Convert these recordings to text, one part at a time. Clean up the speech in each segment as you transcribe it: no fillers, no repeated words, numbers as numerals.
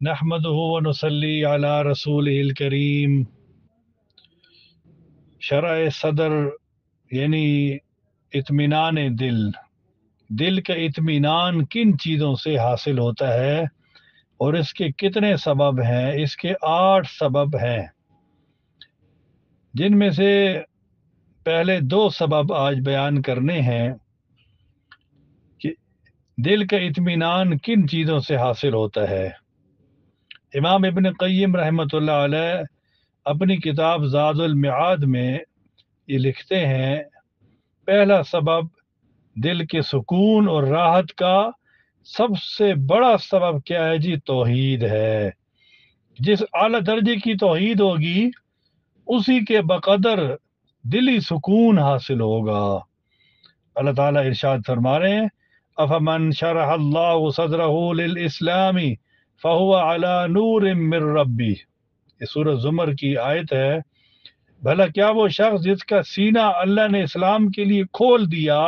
نحمدہ و نصلی علی رسولہ الکریم۔ شرح صدر یعنی اطمینان دل۔ دل کا اطمینان کن چیزوں سے حاصل ہوتا ہے اور اس کے کتنے سبب ہیں؟ اس کے 8 سبب ہیں، جن میں سے پہلے 2 سبب آج بیان کرنے ہیں کہ دل کا اطمینان کن چیزوں سے حاصل ہوتا ہے۔ امام ابن قیم رحمۃ اللہ علیہ اپنی کتاب زاد المعاد میں یہ لکھتے ہیں، پہلا سبب دل کے سکون اور راحت کا سب سے بڑا سبب کیا ہے جی؟ توحید ہے۔ جس اعلیٰ درجے کی توحید ہوگی اسی کے بقدر دلی سکون حاصل ہوگا۔ اللہ تعالیٰ ارشاد فرما رہے ہیں، افمن شرح اللہ صدرہ للاسلام فہو علی نور من ربی، یہ سورہ زمر کی آیت ہے۔ بھلا کیا وہ شخص جس کا سینہ اللہ نے اسلام کے لیے کھول دیا،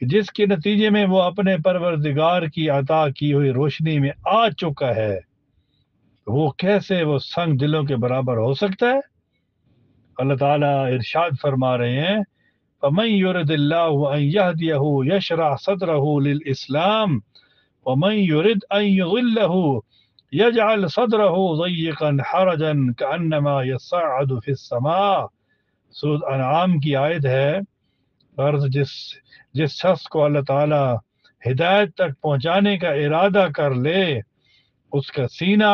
جس کے نتیجے میں وہ اپنے پروردگار کی عطا کی ہوئی روشنی میں آ چکا ہے، وہ کیسے وہ سنگ دلوں کے برابر ہو سکتا ہے؟ اللہ تعالیٰ ارشاد فرما رہے ہیں، فَمَن يُرِدِ اللَّهُ أَن يَهْدِيَهُ يَشْرَحْ صَدْرَهُ لِلْإِسْلَامِ وَمَن يُرِدْ أَن يُضِلَّهُ يَجْعَلْ صَدْرَهُ ضَيِّقًا حَرَجًا كَأَنَّمَا يَصَّعَّدُ فِي السَّمَاءِ۔ سورۃ انعام کی آیت ہے، غرض جس شخص کو اللہ تعالیٰ ہدایت تک پہنچانے کا ارادہ کر لے، اس کا سینہ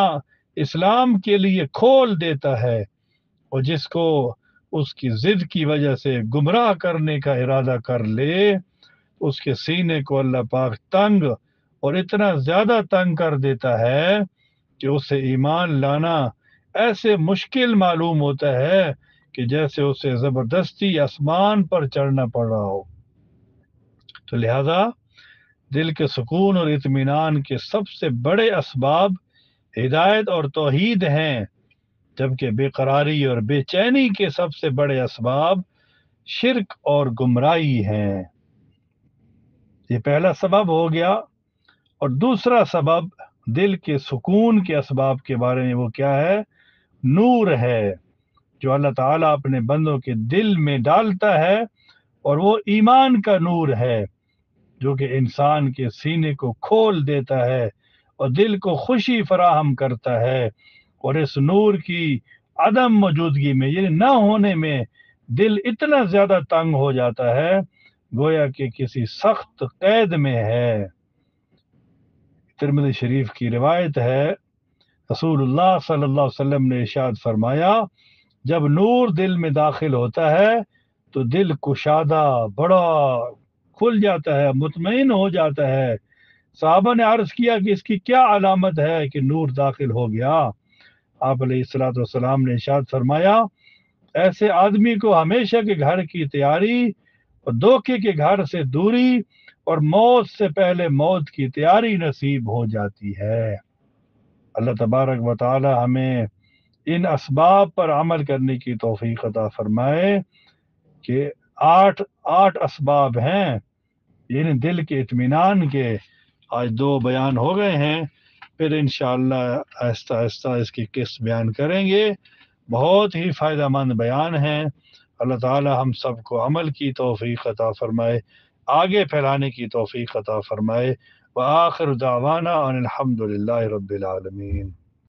اسلام کے لیے کھول دیتا ہے، اور جس کو اس کی ضد کی وجہ سے گمراہ کرنے کا ارادہ کر لے، اس کے سینے کو اللہ پاک تنگ اور اتنا زیادہ تنگ کر دیتا ہے کہ اسے ایمان لانا ایسے مشکل معلوم ہوتا ہے کہ جیسے اسے زبردستی آسمان پر چڑھنا پڑ رہا ہو۔ تو لہذا دل کے سکون اور اطمینان کے سب سے بڑے اسباب ہدایت اور توحید ہیں، جبکہ بے قراری اور بے چینی کے سب سے بڑے اسباب شرک اور گمراہی ہیں۔ یہ پہلا سبب ہو گیا۔ اور دوسرا سبب دل کے سکون کے اسباب کے بارے میں وہ کیا ہے؟ نور ہے، جو اللہ تعالیٰ اپنے بندوں کے دل میں ڈالتا ہے، اور وہ ایمان کا نور ہے جو کہ انسان کے سینے کو کھول دیتا ہے اور دل کو خوشی فراہم کرتا ہے، اور اس نور کی عدم موجودگی میں، یعنی نہ ہونے میں، دل اتنا زیادہ تنگ ہو جاتا ہے گویا کہ کسی سخت قید میں ہے۔ ترمذی شریف کی روایت ہے، رسول اللہ صلی اللہ علیہ وسلم نے ارشاد فرمایا، جب نور دل میں داخل ہوتا ہے تو دل کشادہ، بڑا کھل جاتا ہے، مطمئن ہو جاتا ہے۔ صحابہ نے عرض کیا کہ اس کی کیا علامت ہے کہ نور داخل ہو گیا؟ آپ علیہ الصلوۃ والسلام نے ارشاد فرمایا، ایسے آدمی کو ہمیشہ کے گھر کی تیاری اور دھوکے کے گھر سے دوری اور موت سے پہلے موت کی تیاری نصیب ہو جاتی ہے۔ اللہ تبارک و تعالی ہمیں ان اسباب پر عمل کرنے کی توفیق عطا فرمائے کہ 8 اسباب ہیں، یعنی دل کے اطمینان کے۔ آج 2 بیان ہو گئے ہیں، پھر انشاءاللہ آہستہ آہستہ اس کی قسط بیان کریں گے۔ بہت ہی فائدہ مند بیان ہیں۔ اللہ تعالی ہم سب کو عمل کی توفیق عطا فرمائے، آگے پھیلانے کی توفیق عطا فرمائے۔ وآخر دعوانا ان الحمد للہ رب العالمین۔